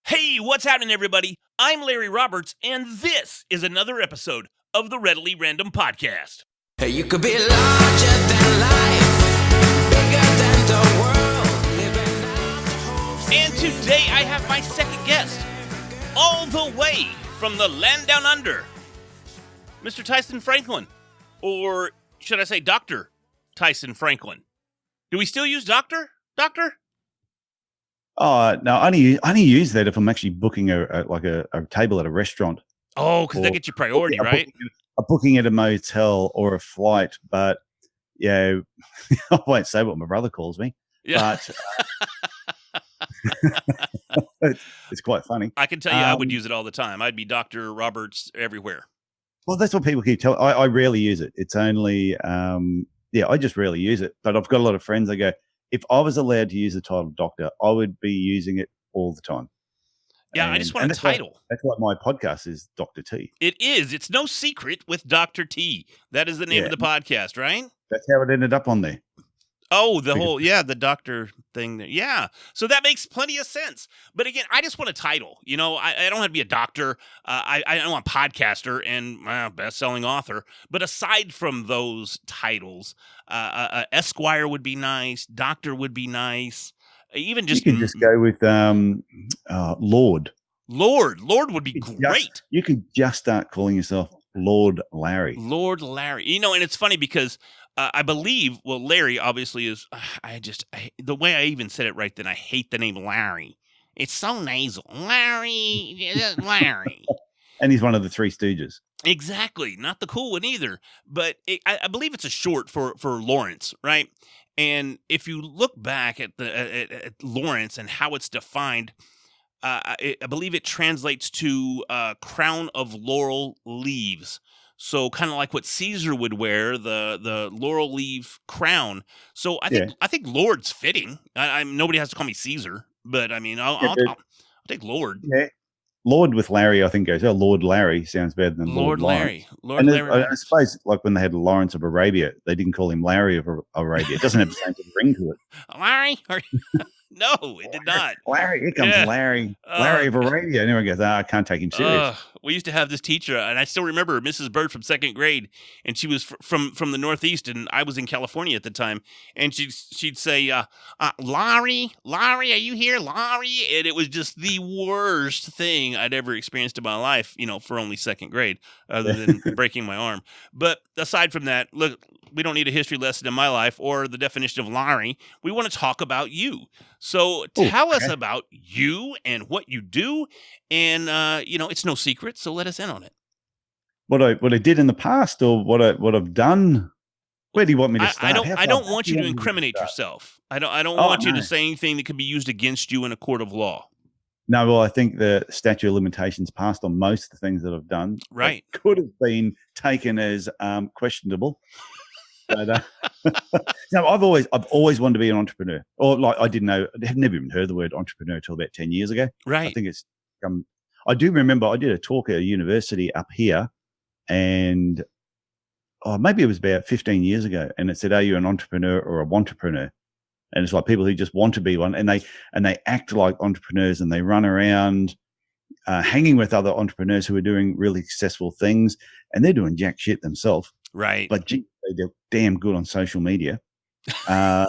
Hey, what's happening, everybody? I'm Larry Roberts, and this is another episode of the Readily Random Podcast. Hey, you could be larger than life, bigger than the world, living out the hopes. And today I have my second guest, all the way from the land down under, Mr. Tyson Franklin, or should I say Dr. Tyson Franklin? Do we still use doctor? Doctor? Oh, no, I only use that if I'm actually booking a table at a restaurant. Oh, because that gets you priority, right? A booking at a motel or a flight, but yeah, I won't say what my brother calls me. Yeah. But it's quite funny. I can tell you I would use it all the time. I'd be Dr. Roberts everywhere. Well, that's what people keep telling. I rarely use it. It's only, I just rarely use it. But I've got a lot of friends that go, if I was allowed to use the title doctor, I would be using it all the time. Yeah, I just want a title. That's why my podcast is Dr. T. It is. It's no secret with Dr. T. That is the name of the podcast, right? That's how it ended up on there. Oh, the doctor thing. Yeah. So that makes plenty of sense. But again, I just want a title. You know, I don't have to be a doctor. I don't want podcaster and best-selling author. But aside from those titles, Esquire would be nice. Doctor would be nice. Even just you can just go with Lord. Lord would be great. You can just start calling yourself Lord Larry. Lord Larry. You know, and it's funny because I believe, Larry obviously is, the way I even said it right then, I hate the name Larry. It's so nasal. Larry. And he's one of the Three Stooges. Exactly. Not the cool one either. But I believe it's a short for Lawrence, right? And if you look back at at Lawrence and how it's defined, I believe it translates to crown of laurel leaves. So kind of like what Caesar would wear, the laurel leaf crown. So I think Lord's fitting. Nobody has to call me Caesar, but I mean I'll take Lord. Yeah. Lord with Larry, I think goes. Oh, Lord Larry sounds better than Lord Larry. Lord Larry. I suppose, like when they had Lawrence of Arabia, they didn't call him Larry of Arabia. It doesn't have the same ring to it. Larry? No, it did not. Larry, here comes Larry. Larry of Arabia. And everyone goes, I can't take him serious. We used to have this teacher, and I still remember Mrs. Bird from second grade, and she was from the Northeast, and I was in California at the time, and she'd say, Larry, are you here, Larry? And it was just the worst thing I'd ever experienced in my life, you know, for only second grade, other than breaking my arm. But aside from that, look, we don't need a history lesson in my life or the definition of Larry. We want to talk about you. So tell us about you and what you do. And, it's no secret. So let us in on it. What I did in the past or what I've done. Where do you want me to start? I don't want you to incriminate yourself. I don't want you to say anything that could be used against you in a court of law. No, well, I think the statute of limitations passed on most of the things that I've done. Right. It could have been taken as questionable. But, no, I've always wanted to be an entrepreneur. Or like I had never even heard the word entrepreneur until about 10 years ago. Right. I think it's I do remember I did a talk at a university up here, and maybe it was about 15 years ago, and it said, "Are you an entrepreneur or a wantrepreneur?" And it's like people who just want to be one, and they act like entrepreneurs, and they run around hanging with other entrepreneurs who are doing really successful things, and they're doing jack shit themselves. Right. But gee, they're damn good on social media. And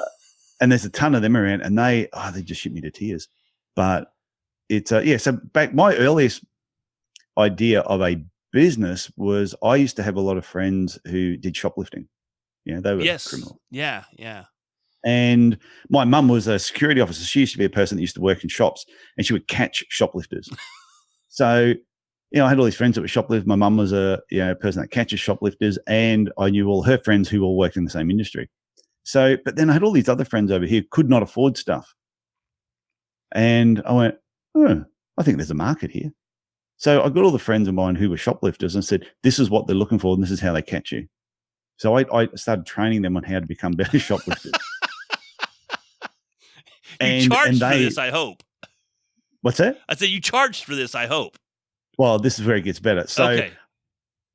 there's a ton of them around, and they just shit me to tears. But it's so back, my earliest idea of a business was I used to have a lot of friends who did shoplifting. You know, they were criminals. Yeah, yeah. And my mum was a security officer. She used to be a person that used to work in shops, and she would catch shoplifters. So, you know, I had all these friends that were shoplifters. My mum was a person that catches shoplifters, and I knew all her friends who all worked in the same industry. So, but then I had all these other friends over here who could not afford stuff. And I went, I think there's a market here. So I got all the friends of mine who were shoplifters and said, this is what they're looking for, and this is how they catch you. So I started training them on how to become better shoplifters. You charged for this, I hope. What's that? I said you charged for this, I hope. Well, this is where it gets better. So, okay.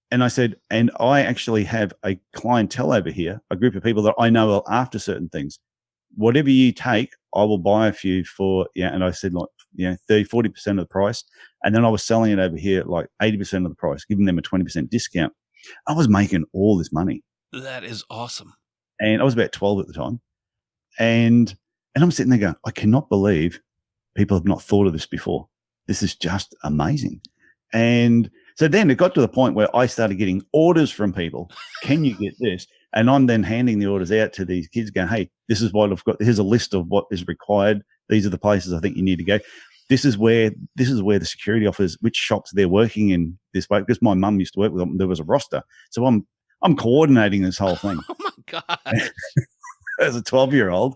And I said, and I actually have a clientele over here, a group of people that I know are after certain things. whatever you take, I will buy a few for, and I said, like, 30, 40% of the price. And then I was selling it over here at like 80% of the price, giving them a 20% discount. I was making all this money. That is awesome. And I was about 12 at the time. And I'm sitting there going, I cannot believe people have not thought of this before. This is just amazing. And so then it got to the point where I started getting orders from people. Can you get this? And I'm then handing the orders out to these kids going, hey, this is what I've got. Here's a list of what is required. These are the places I think you need to go. This is where the security offers, which shops they're working in this way. Because my mum used to work with them. There was a roster. So I'm coordinating this whole thing. Oh my God. As a 12-year-old.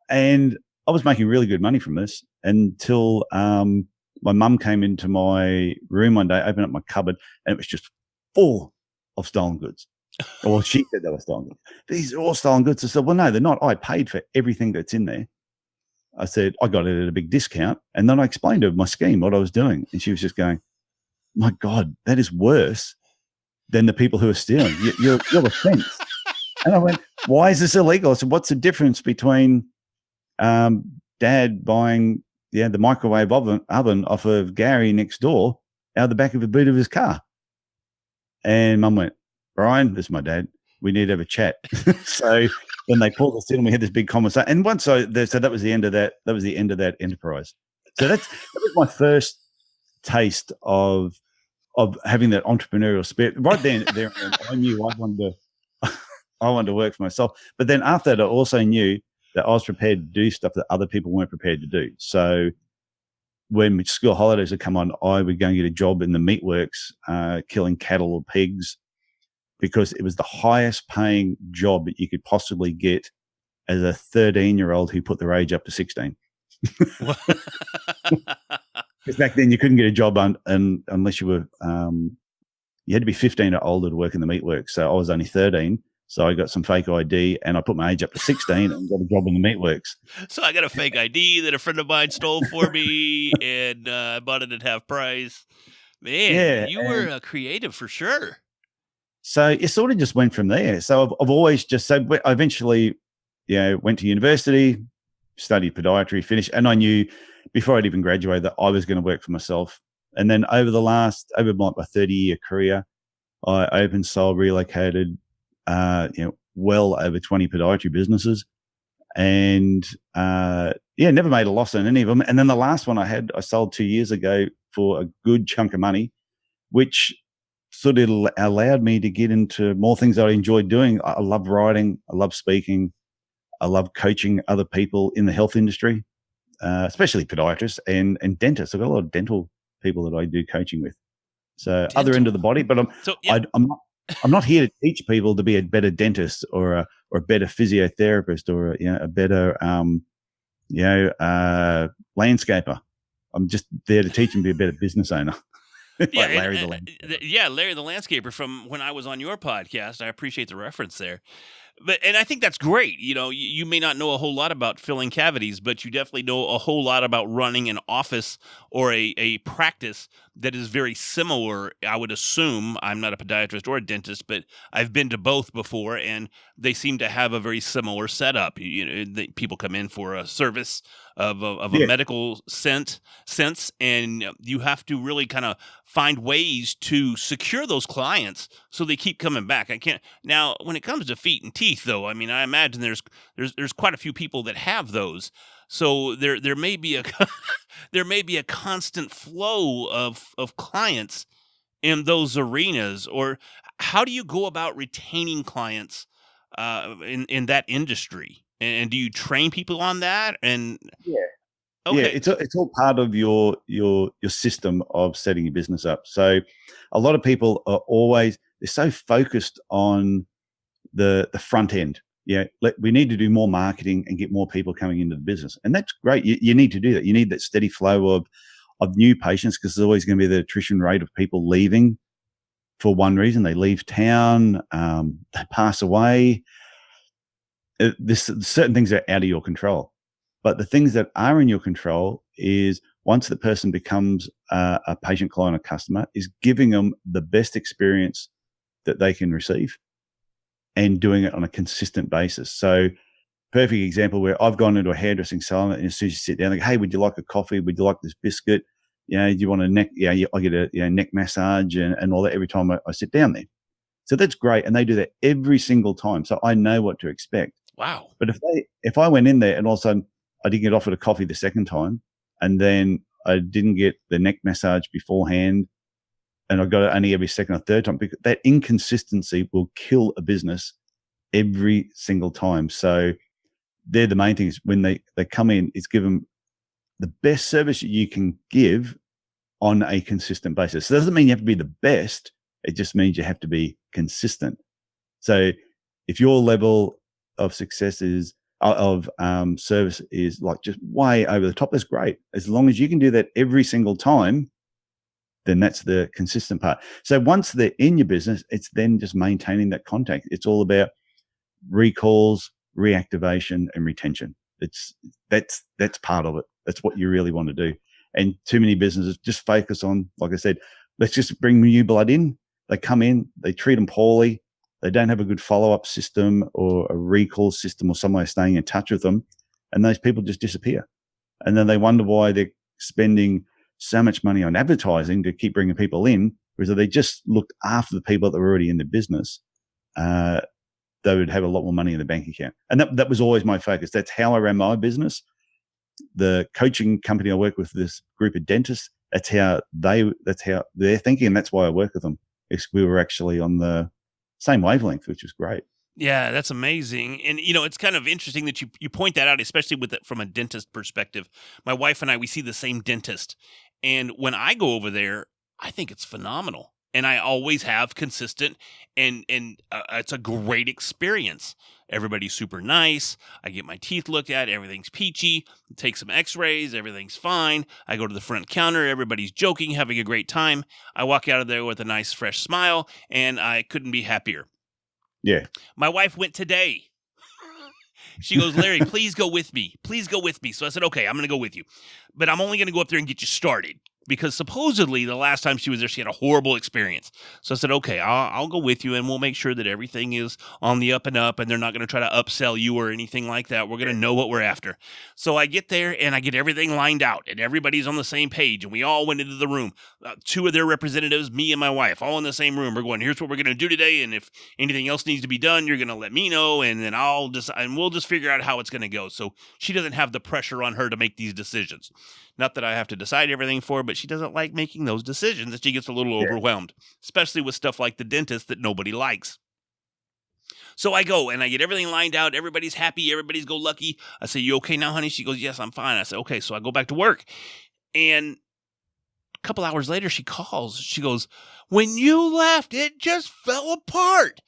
And I was making really good money from this until my mum came into my room one day, opened up my cupboard, and it was just full of stolen goods. Well, she said they were stolen goods. These are all stolen goods. I said, well, no, they're not. I paid for everything that's in there. I said, I got it at a big discount. And then I explained to her my scheme, what I was doing. And she was just going, my God, that is worse than the people who are stealing. You're a fence. And I went, why is this illegal? I said, what's the difference between Dad buying the microwave oven off of Gary next door out of the back of the boot of his car? And Mum went, Brian, this is my dad. We need to have a chat. So then they pulled us in and we had this big conversation. And so that was the end of that. That was the end of that enterprise. So that was my first taste of having that entrepreneurial spirit. Right there, I knew I wanted to work for myself. But then after that, I also knew that I was prepared to do stuff that other people weren't prepared to do. So when school holidays would come on, I would go and get a job in the meatworks, killing cattle or pigs, because it was the highest paying job that you could possibly get as a 13-year-old who put their age up to 16. Because back then you couldn't get a job unless you were, you had to be 15 or older to work in the meatworks. So I was only 13. So I got some fake ID and I put my age up to 16 and got a job in the meatworks. So I got a fake ID that a friend of mine stole for me and I bought it at half price. Man, you were creative for sure. So it sort of just went from there. So I've always just said, I eventually, went to university, studied podiatry, finished, and I knew before I'd even graduated that I was going to work for myself. And then over my 30-year career, I opened, sold, relocated, well over 20 podiatry businesses, and never made a loss on any of them. And then the last one I sold 2 years ago for a good chunk of money, which sort of allowed me to get into more things that I enjoyed doing. I love writing, I love speaking, I love coaching other people in the health industry, especially podiatrists and dentists. I've got a lot of dental people that I do coaching with. So other end of the body, but I'm not here to teach people to be a better dentist or a better physiotherapist or a better landscaper. I'm just there to teach them to be a better business owner. Yeah, like Larry the landscaper. Larry the landscaper from when I was on your podcast. I appreciate the reference there. And I think that's great. You may not know a whole lot about filling cavities, but you definitely know a whole lot about running an office or a practice that is very similar. I would assume, I'm not a podiatrist or a dentist, but I've been to both before, and they seem to have a very similar setup. People come in for a service of a medical sense, and you have to really kind of find ways to secure those clients so they keep coming back. Now, when it comes to feet and teeth, though, I mean, I imagine there's quite a few people that have those. So there may be a constant flow of clients in those arenas. Or how do you go about retaining clients in that industry? And do you train people on that? And okay. It's all part of your system of setting your business up. So a lot of people they're so focused on the front end. We need to do more marketing and get more people coming into the business. And that's great. You need to do that. You need that steady flow of new patients, because there's always going to be the attrition rate of people leaving for one reason. They leave town, they pass away. Certain things are out of your control. But the things that are in your control is once the person becomes a patient, client, or customer, is giving them the best experience that they can receive and doing it on a consistent basis. So perfect example where I've gone into a hairdressing salon, and as soon as you sit down, they go, hey, would you like a coffee? Would you like this biscuit? Do you want a neck? I get a neck massage and all that every time I sit down there. So that's great. And they do that every single time. So I know what to expect. Wow. But if I went in there and all of a sudden I didn't get offered a coffee the second time, and then I didn't get the neck massage beforehand, and I got it only every second or third time, because that inconsistency will kill a business every single time. So they're the main things. When they come in, it's give them the best service you can give on a consistent basis. So it doesn't mean you have to be the best. It just means you have to be consistent. So if your level of success is of service is like just way over the top, that's great. As long as you can do that every single time, then that's the consistent part. So once they're in your business, it's then just maintaining that contact. It's all about recalls, reactivation, and retention. That's part of it. That's what you really want to do. And too many businesses just focus on, like I said, let's just bring new blood in. They come in, they treat them poorly. They don't have a good follow-up system or a recall system or some way of staying in touch with them. And those people just disappear. And then they wonder why they're spending so much money on advertising to keep bringing people in, because if they just looked after the people that were already in the business, they would have a lot more money in the bank account. And that was always my focus. That's how I ran my business. The coaching company I work with, this group of dentists, that's how they're thinking, and that's why I work with them. We were actually on the same wavelength, which was great. Yeah, that's amazing. And, it's kind of interesting that you point that out, especially from a dentist perspective. My wife and I, we see the same dentist. And when I go over there, I think it's phenomenal. And I always have consistent, and it's a great experience. Everybody's super nice. I get my teeth looked at. Everything's peachy. Take some x-rays. Everything's fine. I go to the front counter. Everybody's joking, having a great time. I walk out of there with a nice, fresh smile, and I couldn't be happier. Yeah. My wife went today. She goes, Larry, please go with me. Please go with me. So I said, okay, I'm going to go with you. But I'm only going to go up there and get you started. Because supposedly the last time she was there, she had a horrible experience. So I said, okay, I'll go with you, and we'll make sure that everything is on the up and up, and they're not going to try to upsell you or anything like that. We're going to know what we're after. So I get there, and I get everything lined out, and everybody's on the same page, and we all went into the room. Two of their representatives, me and my wife, all in the same room. We're going, here's what we're going to do today, and if anything else needs to be done, you're going to let me know, and then we'll just figure out how it's going to go. So she doesn't have the pressure on her to make these decisions. Not that I have to decide everything for her, but she doesn't like making those decisions, and she gets a little overwhelmed, especially with stuff like the dentist that nobody likes. So I go, and I get everything lined out. Everybody's happy. Everybody's go lucky. I say, you okay now, honey? She goes, yes, I'm fine. I say, okay. So I go back to work, and a couple hours later, she calls. She goes, when you left, it just fell apart.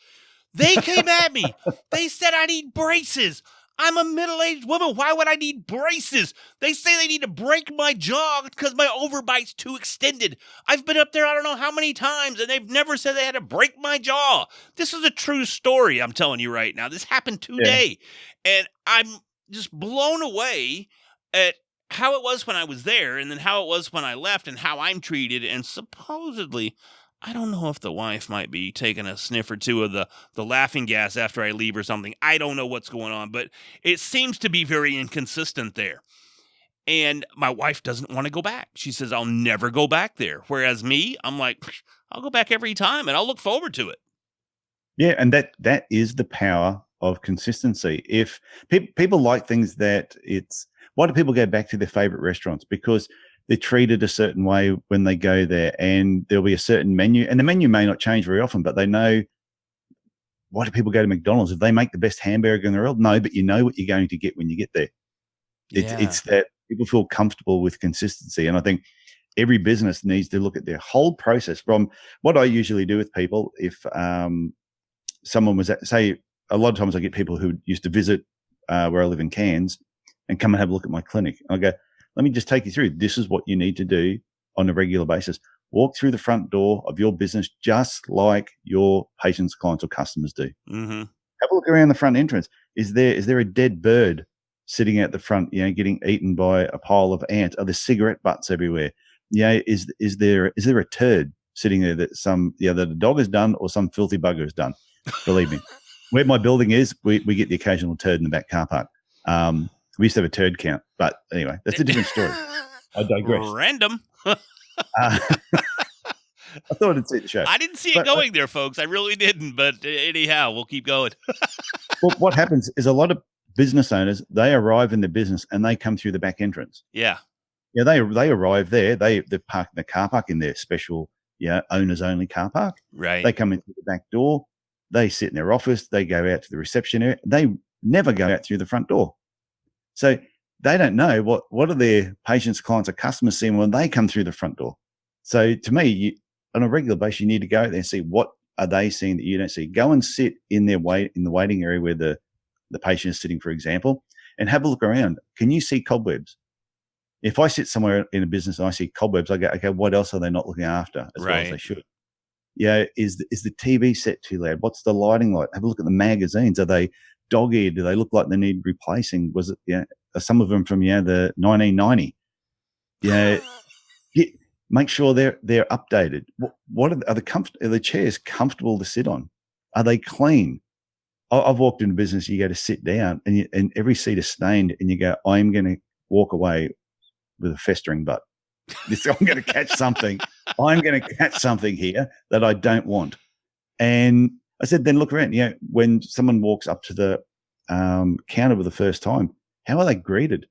They came at me. They said I need braces. I'm a middle-aged woman. Why would I need braces? They say they need to break my jaw because my overbite's too extended. I've been up there I don't know how many times, and they've never said they had to break my jaw. This is a true story, I'm telling you right now. This happened today. Yeah. And I'm just blown away at how it was when I was there, and then how it was when I left, and how I'm treated. And supposedly, I don't know if the wife might be taking a sniff or two of the laughing gas after I leave or something. I don't know what's going on, but it seems to be very inconsistent there. And my wife doesn't want to go back. She says, I'll never go back there. Whereas me, I'm like, I'll go back every time, and I'll look forward to it. Yeah, and that is the power of consistency. If people like things why do people go back to their favorite restaurants? Because they're treated a certain way when they go there, and there'll be a certain menu, and the menu may not change very often, but they know. Why do people go to McDonald's? If they make the best hamburger in the world? No, but you know what you're going to get when you get there. It's that people feel comfortable with consistency. And I think every business needs to look at their whole process. From what I usually do with people, if someone was say, a lot of times I get people who used to visit where I live in Cairns and come and have a look at my clinic. I go, let me just take you through. This is what you need to do on a regular basis. Walk through the front door of your business just like your patients, clients, or customers do. Mm-hmm. Have a look around the front entrance. Is there a dead bird sitting out the front, getting eaten by a pile of ants? Are there cigarette butts everywhere? Is there a turd sitting there that that a dog has done or some filthy bugger has done? Believe me. Where my building is, we get the occasional turd in the back car park. We used to have a turd count, but anyway, that's a different story. I digress. Random. Uh, I thought I'd see the show. I didn't see it But, going there, folks. I really didn't. But anyhow, we'll keep going. Well, what happens is a lot of business owners, they arrive in the business and they come through the back entrance. Yeah. Yeah, they arrive there. They park in the car park in their special, owners only car park. Right. They come into the back door. They sit in their office. They go out to the reception area. They never go out through the front door. So they don't know what are their patients, clients, or customers seeing when they come through the front door. So to me, on a regular basis, you need to go out there and see what are they seeing that you don't see. Go and sit in the waiting area where the patient is sitting, for example, and have a look around. Can you see cobwebs? If I sit somewhere in a business and I see cobwebs, I go, okay, what else are they not looking after as well as they should? Is the TV set too loud? What's the lighting like? Have a look at the magazines. Are they dog-eared? Do they look like they need replacing? Was it, are some of them from, the 1990? Make sure they're updated. What are the chairs comfortable to sit on? Are they clean? I've walked into business, you go to sit down and every seat is stained and you go, I'm going to walk away with a festering butt. I'm going to catch something. I'm going to catch something here that I don't want. And I said, then look around. When someone walks up to the counter for the first time, how are they greeted?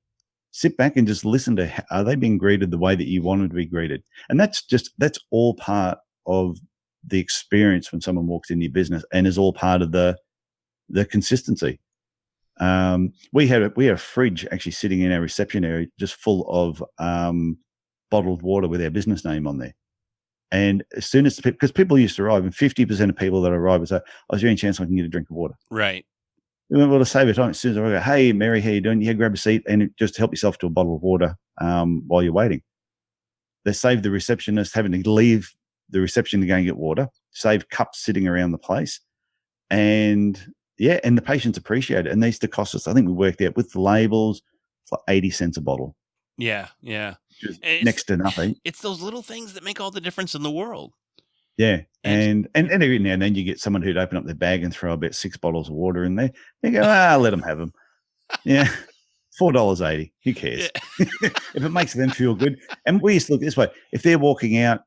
Sit back and just listen to are they being greeted the way that you want them to be greeted? And that's all part of the experience when someone walks in your business and is all part of the consistency. We have a fridge actually sitting in our reception area just full of bottled water with our business name on there. And as soon as because people used to arrive, and 50% of people that arrive would say, "Oh, is there any chance I can get a drink of water?" Right. We went, well, to save it time, as soon as I go, "Hey, Mary, how you doing? Yeah, grab a seat and just help yourself to a bottle of water while you're waiting." They save the receptionist having to leave the reception to go and get water, save cups sitting around the place. And and the patients appreciate it. And they used to cost us, I think we worked out with the labels, it's like 80 cents a bottle. Yeah. Yeah. Which is next to nothing. It's those little things that make all the difference in the world. Yeah. And every now and then you get someone who'd open up their bag and throw about 6 bottles of water in there. They go, let them have them. Yeah. $4.80. Who cares? Yeah. If it makes them feel good. And we used to look this way. If they're walking out,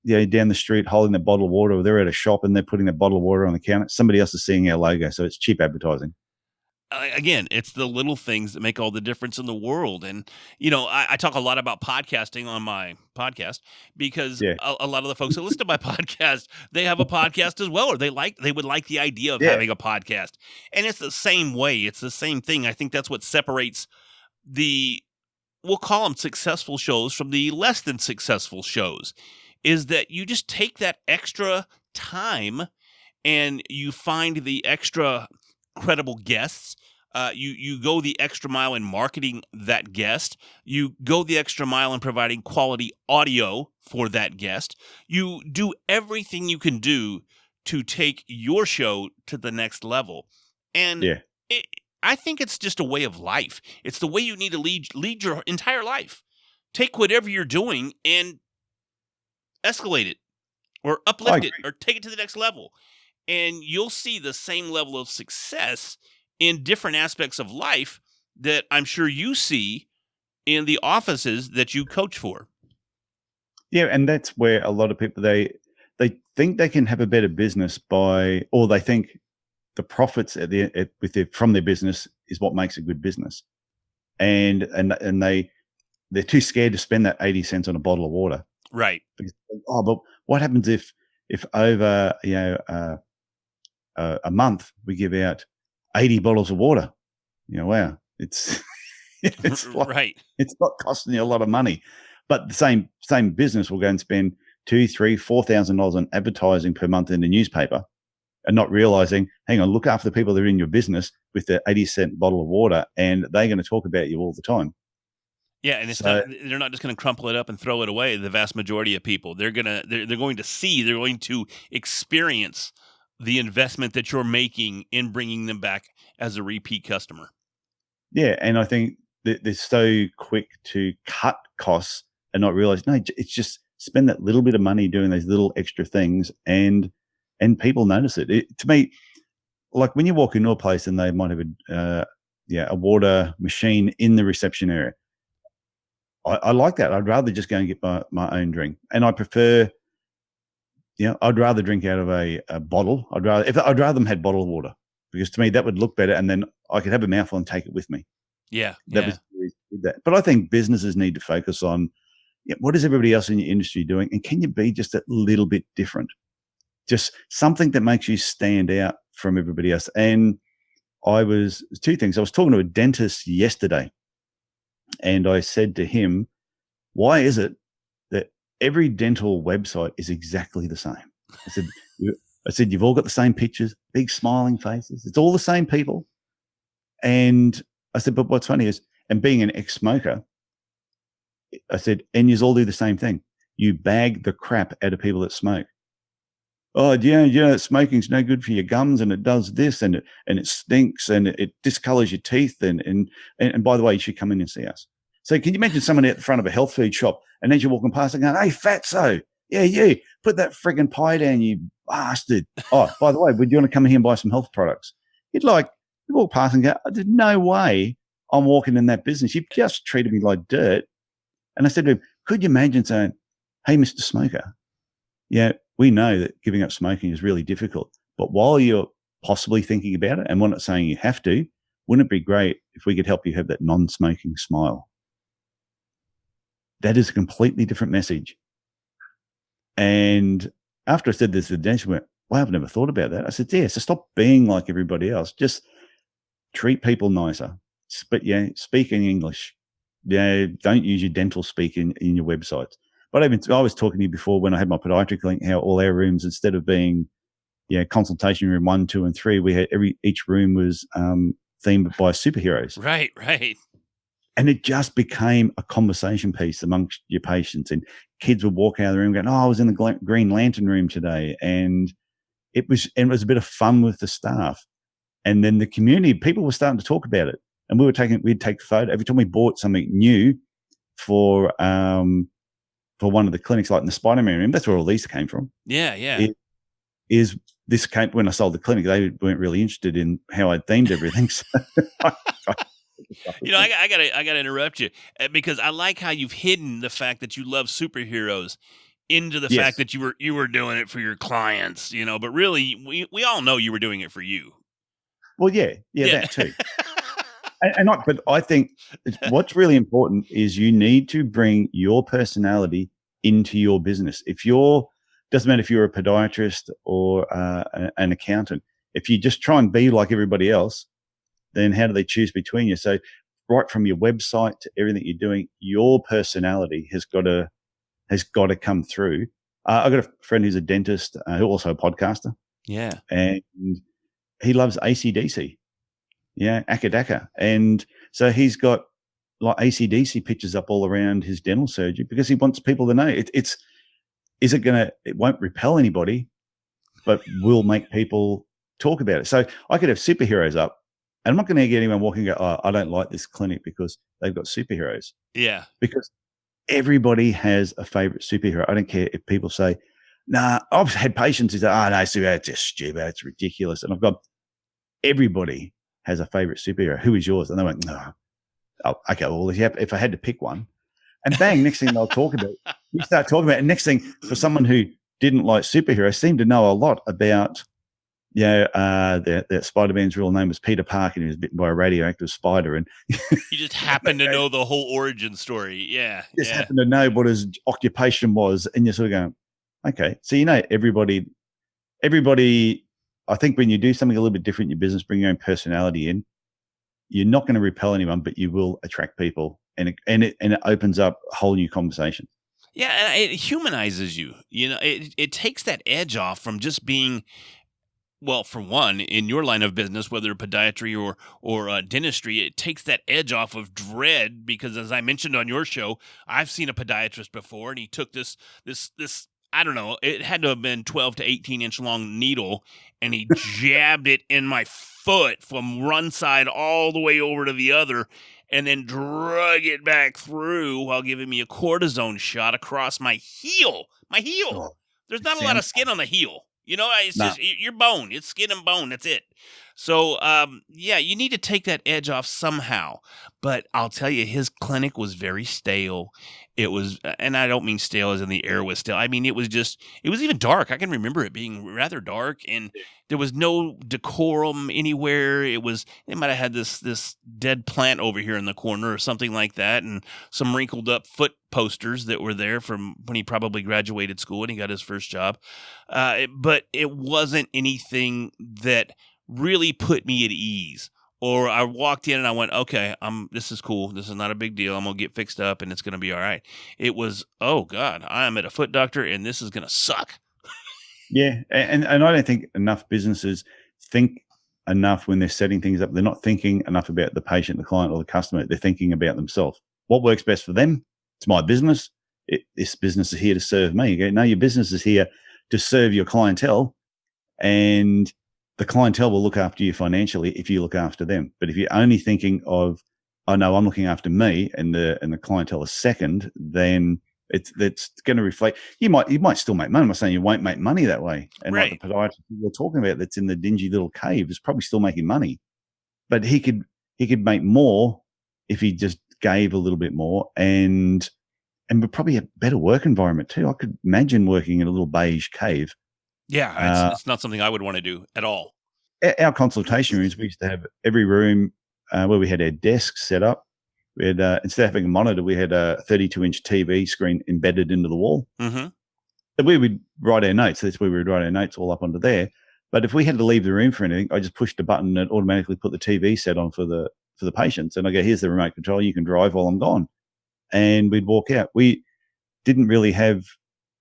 down the street holding their bottle of water, or they're at a shop and they're putting their bottle of water on the counter, somebody else is seeing our logo. So it's cheap advertising. Again, it's the little things that make all the difference in the world. And, I talk a lot about podcasting on my podcast because a lot of the folks that listen to my podcast, they have a podcast as well, or they would like the idea of having a podcast. And it's the same way. It's the same thing. I think that's what separates we'll call them successful shows from the less than successful shows, is that you just take that extra time and you find the extra credible guests. You go the extra mile in marketing that guest. You go the extra mile in providing quality audio for that guest. You do everything you can do to take your show to the next level. And I think it's just a way of life. It's the way you need to lead your entire life. Take whatever you're doing and escalate it or uplift it or take it to the next level. And you'll see the same level of success in different aspects of life that I'm sure you see in the offices that you coach for. Yeah, and that's where a lot of people, they think they can have a better business or they think the profits from their business is what makes a good business. And they're too scared to spend that 80 cents on a bottle of water. Right. Because, but what happens if over a month we give out 80 bottles of water? Wow, it's right. It's not costing you a lot of money, but the same business will go and spend $2,000, $3,000, $4,000 on advertising per month in the newspaper, and not realizing, hang on, look after the people that are in your business with the 80-cent bottle of water, and they're going to talk about you all the time. Yeah, and they're not just going to crumple it up and throw it away. The vast majority of people, they're going to experience the investment that you're making in bringing them back as a repeat customer. Yeah, and I think that they're so quick to cut costs and not realize, no, it's just spend that little bit of money doing those little extra things, and people notice it. To me, like when you walk into a place and they might have a water machine in the reception area. I like that. I'd rather just go and get my own drink, and I prefer. I'd rather drink out of a bottle. I'd rather them had bottled water, because to me that would look better, and then I could have a mouthful and take it with me. Yeah. That was that. But I think businesses need to focus on what is everybody else in your industry doing, and can you be just a little bit different? Just something that makes you stand out from everybody else. And two things. I was talking to a dentist yesterday, and I said to him, why is it that every dental website is exactly the same? I said, you've all got the same pictures, big smiling faces. It's all the same people. And I said, but what's funny is, and being an ex-smoker, I said, and you all do the same thing. You bag the crap out of people that smoke. Oh, that smoking's no good for your gums, and it does this, and it stinks, and it discolors your teeth, and by the way, you should come in and see us. So can you imagine someone at the front of a health food shop, and as you're walking past, and going, "Hey, fatso, you put that frigging pie down, you bastard." Oh, by the way, would you want to come here and buy some health products? You walk past and go, "There's no way I'm walking in that business. You've just treated me like dirt." And I said to him, "Could you imagine saying, 'Hey, Mr. Smoker, we know that giving up smoking is really difficult, but while you're possibly thinking about it, and we're not saying you have to, wouldn't it be great if we could help you have that non-smoking smile?'" That is a completely different message. And after I said this, the dentist went, "Wow, I've never thought about that." I said, "Yeah, so stop being like everybody else. Just treat people nicer. But speak in English. Don't use your dental speak in your websites." But I was talking to you before when I had my podiatry clinic, how all our rooms, instead of being consultation room 1, 2, and 3, we had each room was themed by superheroes. Right. And it just became a conversation piece amongst your patients, and kids would walk out of the room going, "Oh, I was in the Green Lantern room today," and it was a bit of fun with the staff. And then the community, people were starting to talk about it, and we'd take a photo every time we bought something new for one of the clinics, like in the Spider-Man room. That's where all these came from. Yeah. This came when I sold the clinic. They weren't really interested in how I themed everything. So I gotta interrupt you because I like how you've hidden the fact that you love superheroes into the fact that you were doing it for your clients, but really we all know you were doing it for you. Well, yeah, that too. But I think what's really important is you need to bring your personality into your business. Doesn't matter if you're a podiatrist or an accountant. If you just try and be like everybody else, then how do they choose between you? So right from your website to everything you're doing, your personality has got to come through. I've got a friend who's a dentist, who's also a podcaster. Yeah. And he loves AC/DC. Akadaka. And so he's got like AC/DC pictures up all around his dental surgery because he wants people to know it won't repel anybody, but will make people talk about it. So I could have superheroes up, and I'm not going to get anyone walking and go, "Oh, I don't like this clinic because they've got superheroes." Yeah. Because everybody has a favorite superhero. I don't care if people say, "Nah," I've had patients who say, "Oh, no, superhero, it's just stupid. It's ridiculous." And I've got everybody has a favorite superhero. Who is yours? And they went, "No." Oh, okay, well, if I had to pick one, and bang, next thing they'll talk about, you start talking about it. And next thing, for someone who didn't like superheroes, seemed to know a lot about, that Spider-Man's real name was Peter Parker, and he was bitten by a radioactive spider. And you just happen to know the whole origin story. Yeah. Just happen to know what his occupation was. And you're sort of going, okay. So, everybody, I think when you do something a little bit different in your business, bring your own personality in, you're not going to repel anyone, but you will attract people, and it opens up a whole new conversation. Yeah, and it humanizes you. It takes that edge off from just being, well, for one, in your line of business, whether podiatry or dentistry, it takes that edge off of dread because, as I mentioned on your show, I've seen a podiatrist before, and he took this I don't know, it had to have been 12 to 18 inch long needle, and he jabbed it in my foot from one side all the way over to the other, and then drug it back through while giving me a cortisone shot across my heel. Oh, There's not a lot of skin on the heel. It's No. just your bone. It's skin and bone. That's it. So, yeah, you need to take that edge off somehow. But I'll tell you, his clinic was very stale. It was, and I don't mean stale as in the air was stale. I mean, it was even dark. I can remember it being rather dark, and there was no decorum anywhere. They might have had this dead plant over here in the corner or something like that, and some wrinkled up foot posters that were there from when he probably graduated school and he got his first job. But it wasn't anything that really put me at ease. Or I walked in and I went, okay, this is cool. This is not a big deal. I'm going to get fixed up and it's going to be all right. It was, oh God, I am at a foot doctor and this is going to suck. Yeah. And I don't think enough businesses think enough when they're setting things up. They're not thinking enough about the patient, the client, or the customer. They're thinking about themselves. What works best for them? It's my business. This business is here to serve me. You go, no, your business is here to serve your clientele, and the clientele will look after you financially if you look after them. But if you're only thinking of, oh no, I'm looking after me, and the clientele is second, then it's going to reflect. You might still make money. I'm not saying you won't make money that way. And Right. like the podiatrist we're talking about, that's in the dingy little cave, is probably still making money, but he could make more if he just gave a little bit more, and would probably a better work environment too. I could imagine working in a little beige cave. Yeah, it's not something I would want to do at all. Our consultation rooms, we used to have every room where we had our desks set up. We had, instead of having a monitor, we had a 32-inch TV screen embedded into the wall. Mm-hmm. So we would write our notes. That's where we would write our notes all up onto there. But if we had to leave the room for anything, I just pushed a button and it automatically put the TV set on for the patients. And I go, here's the remote control. You can drive while I'm gone. And we'd walk out. We didn't really have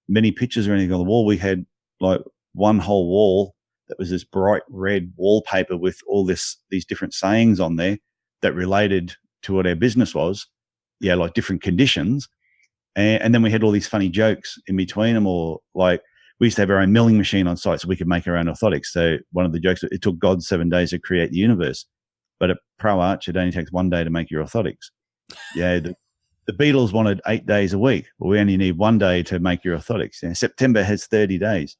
many pictures or anything on the wall. We had like one whole wall that was this bright red wallpaper with all these different sayings on there that related to what our business was. Yeah, like different conditions. And then we had all these funny jokes in between them, or like we used to have our own milling machine on site so we could make our own orthotics. So one of the jokes, it took God 7 days to create the universe, but at Pro Arch, it only takes 1 day to make your orthotics. Yeah, the Beatles wanted 8 days a week. Well, we only need 1 day to make your orthotics. You know, September has 30 days.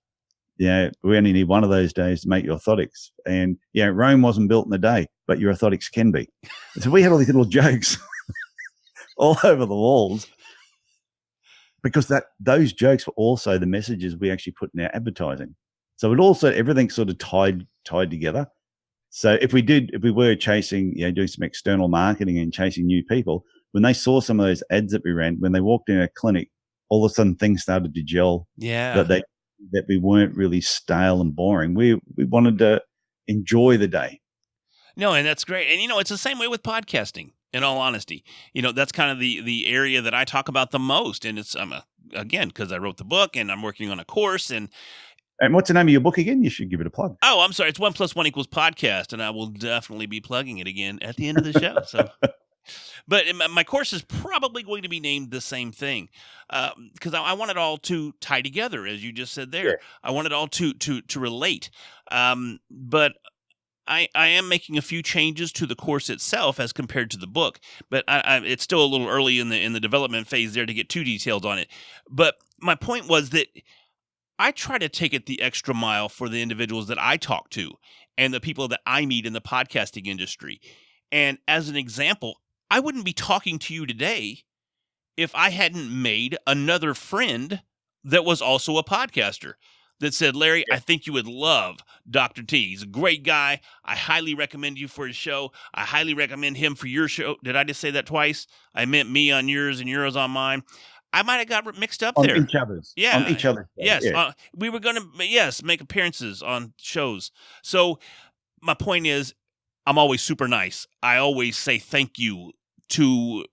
Yeah, we only need one of those days to make your orthotics. And yeah, Rome wasn't built in a day, but your orthotics can be. So we had all these little jokes all over the walls, because those jokes were also the messages we actually put in our advertising. So it also, everything sort of tied together. So if we were chasing, doing some external marketing and chasing new people, when they saw some of those ads that we ran, when they walked in our clinic, all of a sudden things started to gel. Yeah. That we weren't really stale and boring. We wanted to enjoy the day. No, and that's great. And, it's the same way with podcasting, in all honesty. That's kind of the area that I talk about the most. And it's, again, because I wrote the book and I'm working on a course. And what's the name of your book again? You should give it a plug. Oh, I'm sorry. It's 1 + 1 = podcast. And I will definitely be plugging it again at the end of the show. So, but my course is probably going to be named the same thing, because I want it all to tie together, as you just said there. Yeah. I want it all to relate. But I am making a few changes to the course itself as compared to the book, but it's still a little early in the development phase there to get too detailed on it. But my point was that I try to take it the extra mile for the individuals that I talk to and the people that I meet in the podcasting industry. And as an example, I wouldn't be talking to you today if I hadn't made another friend that was also a podcaster that said, Larry, I think you would love Dr. T. He's a great guy. I highly recommend you for his show. I highly recommend him for your show. Did I just say that twice? I meant me on yours and yours on mine. I might have got mixed up on there. Each other's. Yeah. On each other's. Yes. Yeah. We were going to, make appearances on shows. So my point is, I'm always super nice. I always say thank you to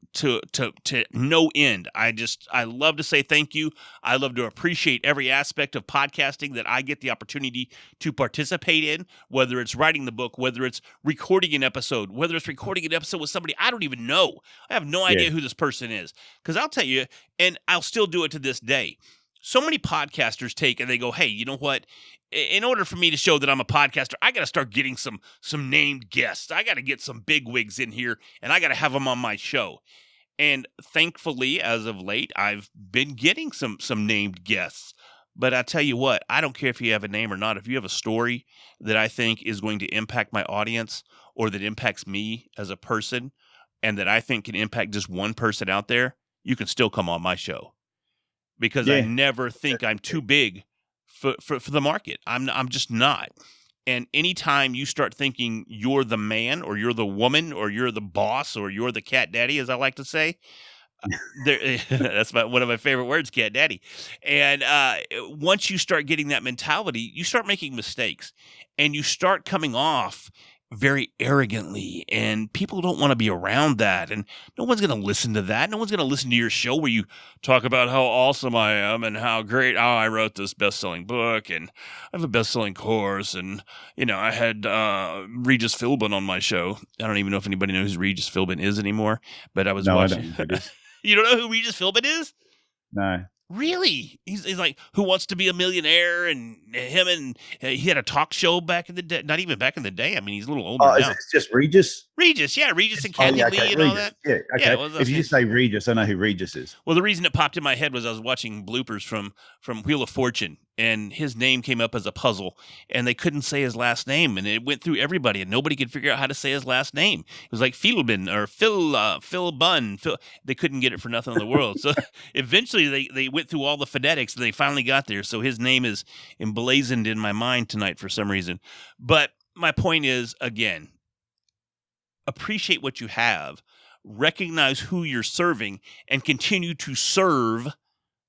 no end. I love to say thank you. I love to appreciate every aspect of podcasting that I get the opportunity to participate in, whether it's writing the book, whether it's recording an episode, whether it's recording an episode with somebody I don't even know. I have no idea who this person is. Because I'll tell you, and I'll still do it to this day. So many podcasters take and they go, hey, you know what? In order for me to show that I'm a podcaster, I got to start getting some named guests. I got to get some bigwigs in here, and I got to have them on my show. And thankfully, as of late, I've been getting some named guests. But I tell you what, I don't care if you have a name or not. If you have a story that I think is going to impact my audience or that impacts me as a person and that I think can impact just one person out there, you can still come on my show because I Yeah. never think I'm too big for the market. I'm just not. And anytime you start thinking you're the man or you're the woman or you're the boss or you're the cat daddy, as I like to say, that's one of my favorite words, cat daddy. And once you start getting that mentality, you start making mistakes and you start coming off very arrogantly, and people don't want to be around that, and no one's going to listen to that. No one's going to listen to your show where you talk about how awesome I am and how great I wrote this best-selling book and I have a best-selling course, and I had Regis Philbin on my show. I don't even know if anybody knows who Regis Philbin is anymore, but I was watching. I don't know who it is. You don't know who Regis Philbin is? No. Really? He's like, Who Wants to Be a Millionaire? And he had a talk show back in the day. Not even back in the day. I mean, he's a little older now. It's just Regis? Regis and Candy Lee and all that. Yeah, okay. Yeah, if you say Regis, I know who Regis is. Well, the reason it popped in my head was I was watching bloopers from Wheel of Fortune, and his name came up as a puzzle, and they couldn't say his last name, and it went through everybody, and nobody could figure out how to say his last name. It was like Philbin or Phil Bunn. They couldn't get it for nothing in the world. So eventually they went through all the phonetics, and they finally got there. So his name is emblazoned in my mind tonight for some reason. But my point is, again, appreciate what you have, recognize who you're serving, and continue to serve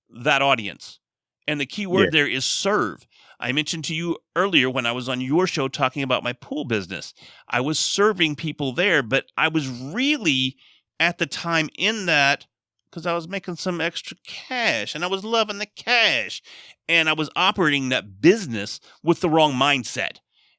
that audience. And the key word there is serve. I mentioned to you earlier when I was on your show talking about my pool business, I was serving people there, but I was really at the time in that because I was making some extra cash and I was loving the cash and I was operating that business with the wrong mindset.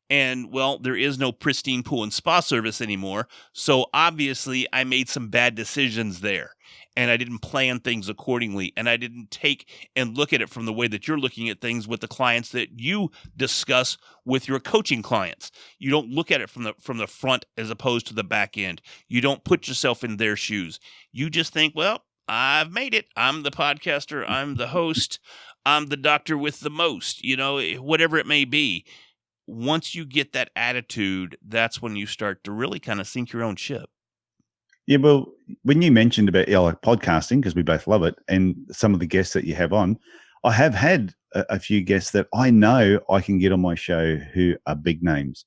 And, well, there is no pristine pool and spa service anymore. So obviously I made some bad decisions there. And I didn't plan things accordingly. And I didn't take and look at it from the way that you're looking at things with the clients that you discuss with your coaching clients. You don't look at it from the front as opposed to the back end. You don't put yourself in their shoes. You just think, well, I've made it. I'm the podcaster. I'm the host. I'm the doctor with the most, whatever it may be. Once you get that attitude, that's when you start to really kind of sink your own ship. Yeah, well, when you mentioned about like podcasting, because we both love it, and some of the guests that you have on, I have had a few guests that I know I can get on my show who are big names,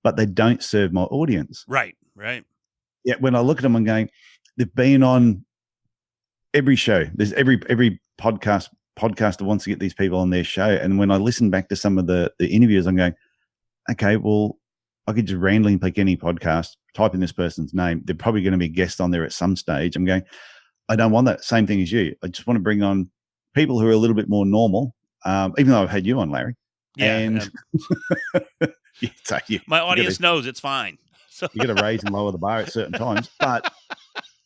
but they don't serve my audience. Right. Yeah, when I look at them, I'm going, they've been on every show. There's every podcaster wants to get these people on their show. And when I listen back to some of the interviews, I'm going, okay, well, I could just randomly pick any podcast, type in this person's name. They're probably going to be a guest on there at some stage. I'm going, I don't want that. Same thing as you. I just want to bring on people who are a little bit more normal, even though I've had you on, Larry. Yeah. And my audience knows it's fine. So you got to raise and lower the bar at certain times. But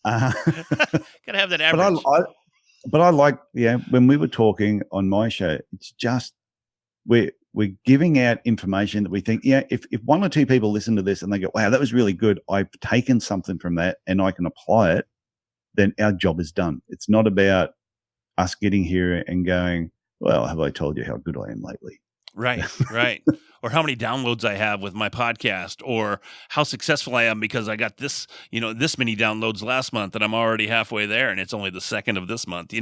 got to have that average. But I like, when we were talking on my show, it's just we're giving out information that we think, if one or two people listen to this and they go, wow, that was really good, I've taken something from that and I can apply it, then our job is done. It's not about us getting here and going, well, have I told you how good I am lately? Right. Or how many downloads I have with my podcast, or how successful I am because I got this, this many downloads last month and I'm already halfway there and it's only the 2nd of this month.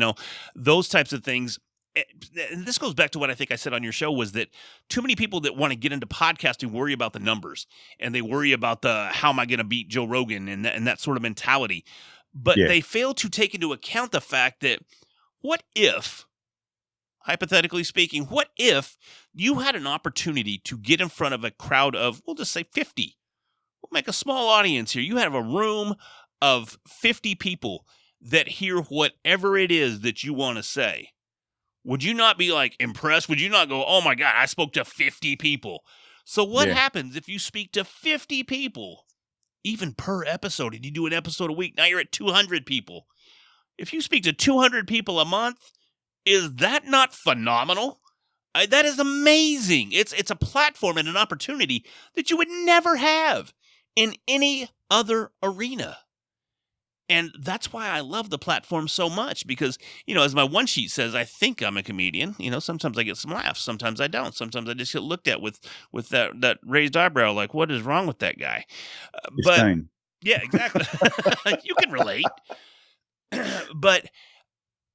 Those types of things. And this goes back to what I think I said on your show, was that too many people that want to get into podcasting worry about the numbers and they worry about how am I going to beat Joe Rogan and that sort of mentality. But they fail to take into account the fact that what if, hypothetically speaking, what if you had an opportunity to get in front of a crowd of, we'll just say 50. We'll make a small audience here. You have a room of 50 people that hear whatever it is that you want to say. Would you not be impressed? Would you not go, oh my God, I spoke to 50 people? So what happens if you speak to 50 people, even per episode, and you do an episode a week? Now you're at 200 people. If you speak to 200 people a month, is that not phenomenal? That is amazing. It's a platform and an opportunity that you would never have in any other arena. And that's why I love the platform so much because, as my one sheet says, I think I'm a comedian. Sometimes I get some laughs, sometimes I don't. Sometimes I just get looked at with that raised eyebrow, like, what is wrong with that guy? But Disdain. yeah, exactly. You can relate. But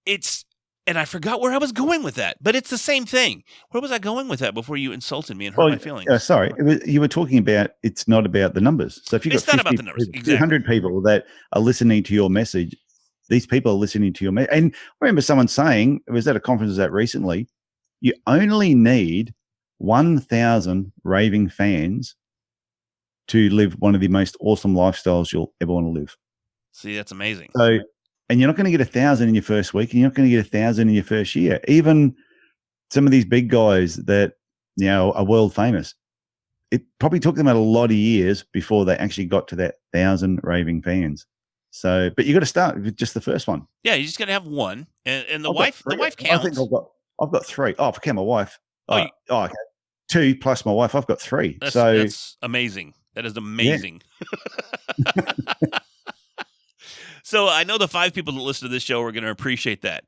it's, and I forgot where I was going with that, but it's the same thing. Where was I going with that before you insulted me and hurt my feelings? Sorry, you were talking about it's not about the numbers. So if you've got It's not 50 about the numbers, people, exactly. 200 people that are listening to your message, these people are listening to your message. And I remember someone saying, it was at a conference that recently, you only need 1,000 raving fans to live one of the most awesome lifestyles you'll ever want to live. See, that's amazing. So, and you're not going to get 1,000 in your first week, and you're not going to get 1,000 in your first year. Even some of these big guys that are world famous, it probably took them a lot of years before they actually got to that 1,000 raving fans. So, but you got to start with just the first one. Yeah, you just got to have one, and the wife counts. I think I've got three. Oh, forget my wife. Okay. 2 plus my wife. I've got 3. That's amazing. That is amazing. Yeah. So I know the 5 people that listen to this show are going to appreciate that.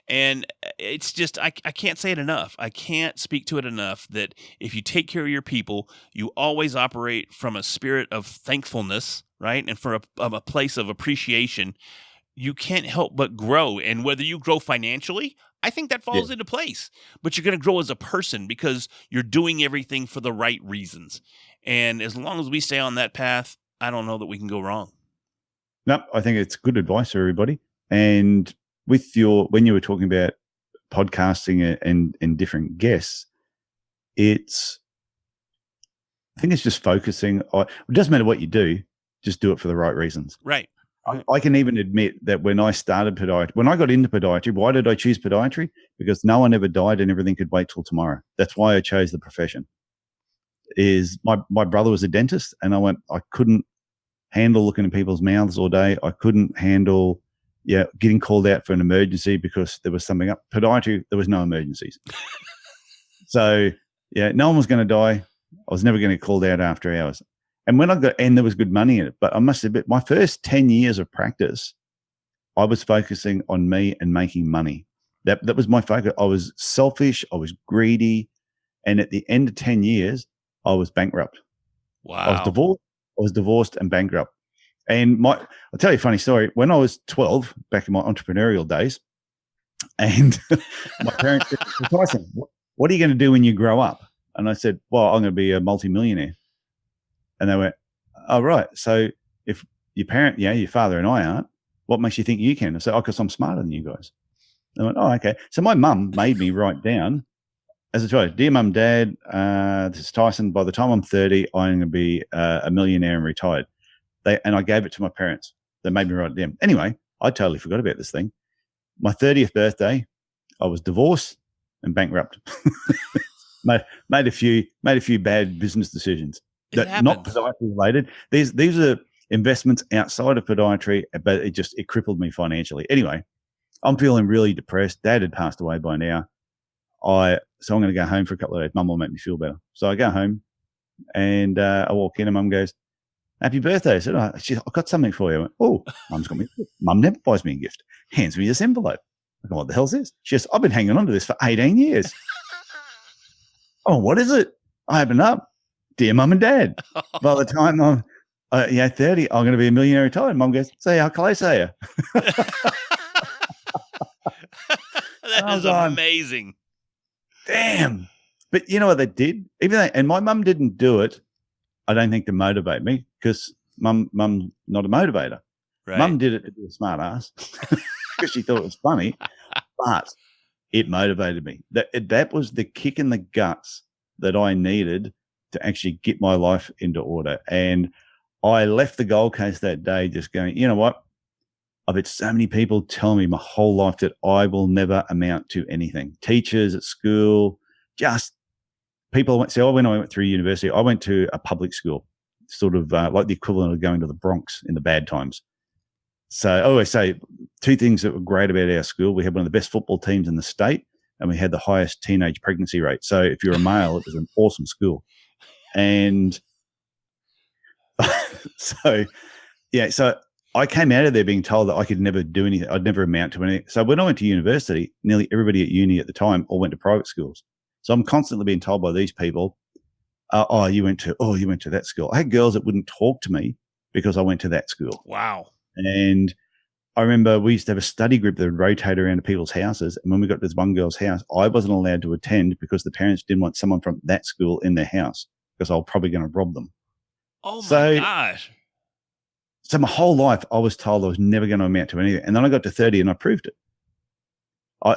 And it's just, I can't say it enough. I can't speak to it enough that if you take care of your people, you always operate from a spirit of thankfulness, right? And from a place of appreciation, you can't help but grow. And whether you grow financially, I think that falls into place. But you're going to grow as a person because you're doing everything for the right reasons. And as long as we stay on that path, I don't know that we can go wrong. No, I think it's good advice for everybody. And with when you were talking about podcasting and different guests, I think it's just focusing on, it doesn't matter what you do, just do it for the right reasons. Right. I can even admit that when I started podiatry, when I got into podiatry, why did I choose podiatry? Because no one ever died and everything could wait till tomorrow. That's why I chose the profession. Is my brother was a dentist, and I couldn't handle looking in people's mouths all day. I couldn't handle getting called out for an emergency because there was something up. Podiatry, there was no emergencies. So no one was going to die. I was never going to get called out after hours. And and there was good money in it, but I must admit, my first 10 years of practice, I was focusing on me and making money. That was my focus. I was selfish. I was greedy. And at the end of 10 years, I was bankrupt. Wow. I was divorced and bankrupt. And I'll tell you a funny story. When I was 12, back in my entrepreneurial days, and my parents said, Tyson, what are you going to do when you grow up? And I said, well, I'm going to be a multimillionaire. And they went, oh, right. So if your parent, your father and I aren't, what makes you think you can? I said, because I'm smarter than you guys. They went, oh, okay. So my mum made me write down, as a child, dear mum, dad, this is Tyson. By the time I'm 30, I'm going to be a millionaire and retired. And I gave it to my parents. They made me write it down. Anyway, I totally forgot about this thing. My 30th birthday, I was divorced and bankrupt. made a few bad business decisions. Not podiatry related. These are investments outside of podiatry, but it crippled me financially. Anyway, I'm feeling really depressed. Dad had passed away by now. So I'm going to go home for a couple of days. Mum will make me feel better. So I go home and I walk in and Mum goes, happy birthday. I said, I've got something for you. I went, oh, Mum's got me a gift. Mum never buys me a gift. Hands me this envelope. I go, what the hell's this? She goes, I've been hanging on to this for 18 years. Oh, what is it? I open up. Dear Mum and Dad, by the time I'm 30, I'm going to be a millionaire retired. Mum goes, so how close are you? That is amazing. Damn. But you know what they did? And my mum didn't do it, I don't think, to motivate me, because mum's not a motivator. Right. Mum did it to be a smart ass because she thought it was funny, but it motivated me. That was the kick in the guts that I needed to actually get my life into order. And I left the Gold Coast that day just going, you know what? I've had so many people tell me my whole life that I will never amount to anything. Teachers at school, just people. When I went through university, I went to a public school, sort of like the equivalent of going to the Bronx in the bad times. So I always say 2 things that were great about our school. We had one of the best football teams in the state, and we had the highest teenage pregnancy rate. So if you're a male, it was an awesome school. And so I came out of there being told that I could never do anything. I'd never amount to anything. So when I went to university, nearly everybody at uni at the time all went to private schools. So I'm constantly being told by these people, you went to that school. I had girls that wouldn't talk to me because I went to that school. Wow. And I remember we used to have a study group that would rotate around to people's houses. And when we got to this one girl's house, I wasn't allowed to attend because the parents didn't want someone from that school in their house because I was probably going to rob them. Oh my So- gosh. So my whole life, I was told I was never going to amount to anything. And then I got to 30 and I proved it.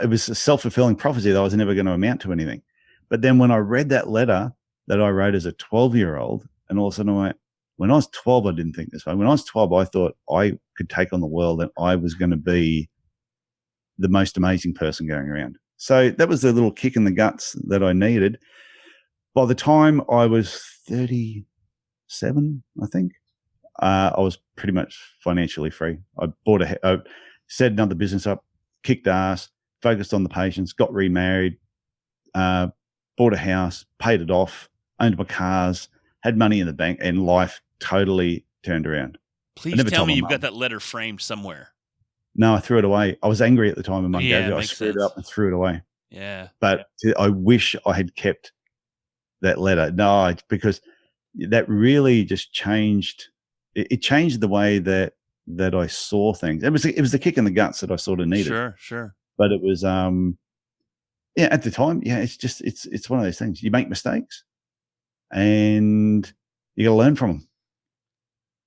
It was a self-fulfilling prophecy that I was never going to amount to anything. But then when I read that letter that I wrote as a 12-year-old, and all of a sudden I went, when I was 12, I didn't think this way. When I was 12, I thought I could take on the world and I was going to be the most amazing person going around. So that was the little kick in the guts that I needed. By the time I was 37, I think, I was pretty much financially free. I set another business up, kicked ass, focused on the patients, got remarried, bought a house, paid it off, owned my cars, had money in the bank, and life totally turned around. Please never tell told me my you've mum. got that letter framed somewhere. No, I threw it away. I was angry at the time, and Mum Yeah, gave it. I makes screwed sense. it up and threw it away. Yeah. But I wish I had kept that letter. No, because that really just changed. It changed the way that I saw things. It was the kick in the guts that I sort of needed. Sure. But it was at the time, it's one of those things. You make mistakes, and you got to learn from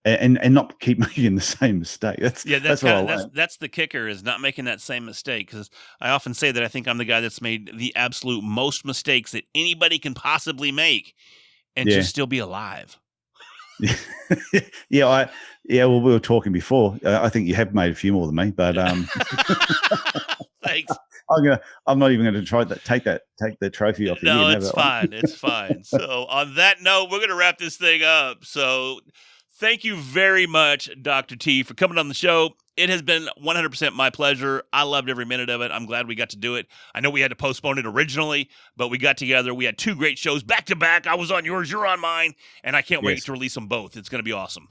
them, and not keep making the same mistake. That's what I learned. That's the kicker, is not making that same mistake. Because I often say that I think I'm the guy that's made the absolute most mistakes that anybody can possibly make, and just still be alive. Well, we were talking before. I think you have made a few more than me, but Thanks. I'm not even going to try that. Take the trophy off. No, you. it's fine. It's fine. So on that note, we're going to wrap this thing up. So thank you very much, Dr. T, for coming on the show. It has been 100% my pleasure. I loved every minute of it. I'm glad we got to do it. I know we had to postpone it originally, but we got together. We had 2 great shows back to back. I was on yours, you're on mine, and I can't wait to release them both. It's going to be awesome.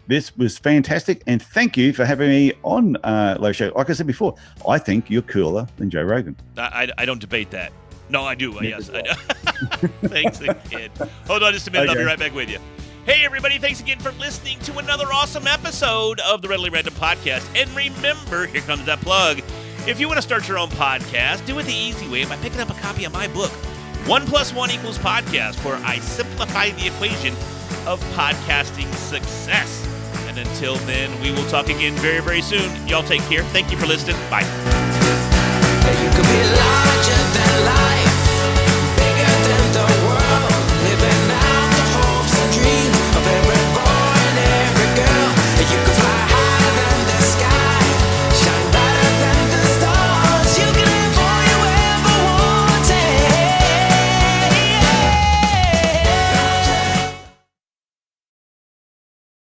This was fantastic, and thank you for having me on Low Show. Like I said before, I think you're cooler than Joe Rogan. I don't debate that. No, I do. Yes, I do. Thanks again. Hold on just a minute. Okay. I'll be right back with you. Hey, everybody, thanks again for listening to another awesome episode of the Readily Random Podcast. And remember, here comes that plug. If you want to start your own podcast, do it the easy way by picking up a copy of my book, 1 + 1 = Podcast, where I simplify the equation of podcasting success. And until then, we will talk again very, very soon. Y'all take care. Thank you for listening. Bye. You could be alive.